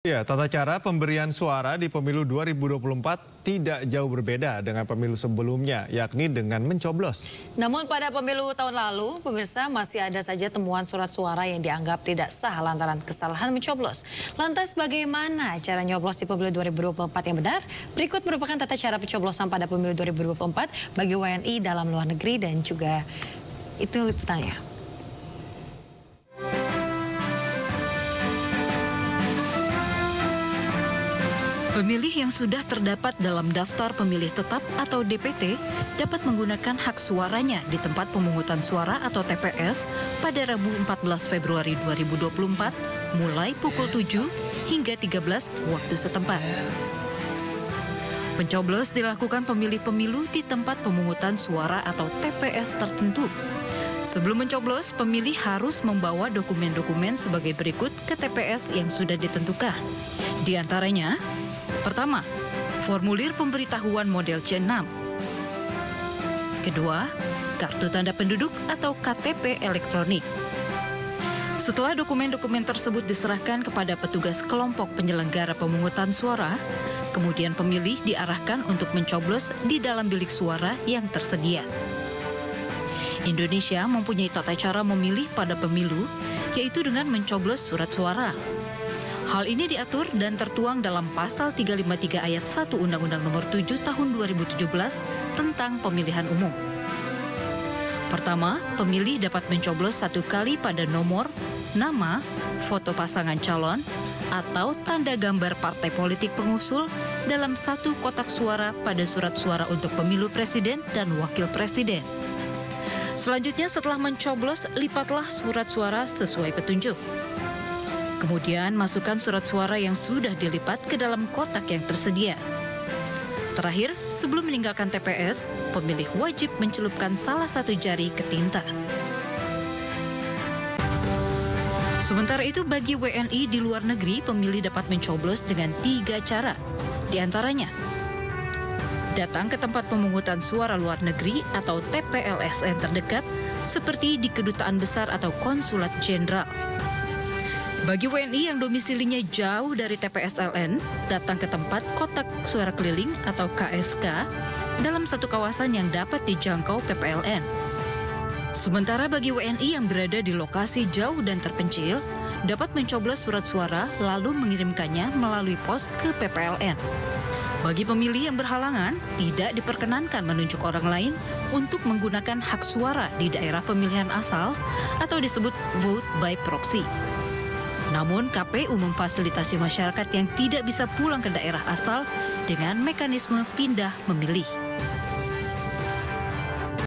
Ya, tata cara pemberian suara di pemilu 2024 tidak jauh berbeda dengan pemilu sebelumnya, yakni dengan mencoblos. Namun pada pemilu tahun lalu, pemirsa, masih ada saja temuan surat suara yang dianggap tidak sah lantaran kesalahan mencoblos. Lantas bagaimana cara nyoblos di pemilu 2024 yang benar? Berikut merupakan tata cara pencoblosan pada pemilu 2024 bagi WNI dalam luar negeri dan juga itu liputannya. Pemilih yang sudah terdapat dalam daftar pemilih tetap atau DPT dapat menggunakan hak suaranya di tempat pemungutan suara atau TPS pada Rabu 14 Februari 2024 mulai pukul 7 hingga 13 waktu setempat. Pencoblos dilakukan pemilih pemilu di tempat pemungutan suara atau TPS tertentu. Sebelum mencoblos, pemilih harus membawa dokumen-dokumen sebagai berikut ke TPS yang sudah ditentukan. Di antaranya, pertama, formulir pemberitahuan model C6. Kedua, kartu tanda penduduk atau KTP elektronik. Setelah dokumen-dokumen tersebut diserahkan kepada petugas kelompok penyelenggara pemungutan suara, kemudian pemilih diarahkan untuk mencoblos di dalam bilik suara yang tersedia. Indonesia mempunyai tata cara memilih pada pemilu, yaitu dengan mencoblos surat suara. Hal ini diatur dan tertuang dalam Pasal 353 Ayat 1 Undang-Undang Nomor 7 Tahun 2017 tentang Pemilihan Umum. Pertama, pemilih dapat mencoblos satu kali pada nomor, nama, foto pasangan calon, atau tanda gambar partai politik pengusul dalam satu kotak suara pada surat suara untuk pemilu presiden dan wakil presiden. Selanjutnya, setelah mencoblos, lipatlah surat suara sesuai petunjuk. Kemudian masukkan surat suara yang sudah dilipat ke dalam kotak yang tersedia. Terakhir, sebelum meninggalkan TPS, pemilih wajib mencelupkan salah satu jari ke tinta. Sementara itu, bagi WNI di luar negeri, pemilih dapat mencoblos dengan 3 cara. Di antaranya, datang ke tempat pemungutan suara luar negeri atau TPLSN terdekat, seperti di Kedutaan Besar atau Konsulat Jenderal. Bagi WNI yang domisilinya jauh dari TPSLN, datang ke tempat kotak suara keliling atau KSK dalam satu kawasan yang dapat dijangkau PPLN. Sementara bagi WNI yang berada di lokasi jauh dan terpencil, dapat mencoblos surat suara lalu mengirimkannya melalui pos ke PPLN. Bagi pemilih yang berhalangan, tidak diperkenankan menunjuk orang lain untuk menggunakan hak suara di daerah pemilihan asal atau disebut vote by proxy. Namun, KPU memfasilitasi masyarakat yang tidak bisa pulang ke daerah asal dengan mekanisme pindah memilih.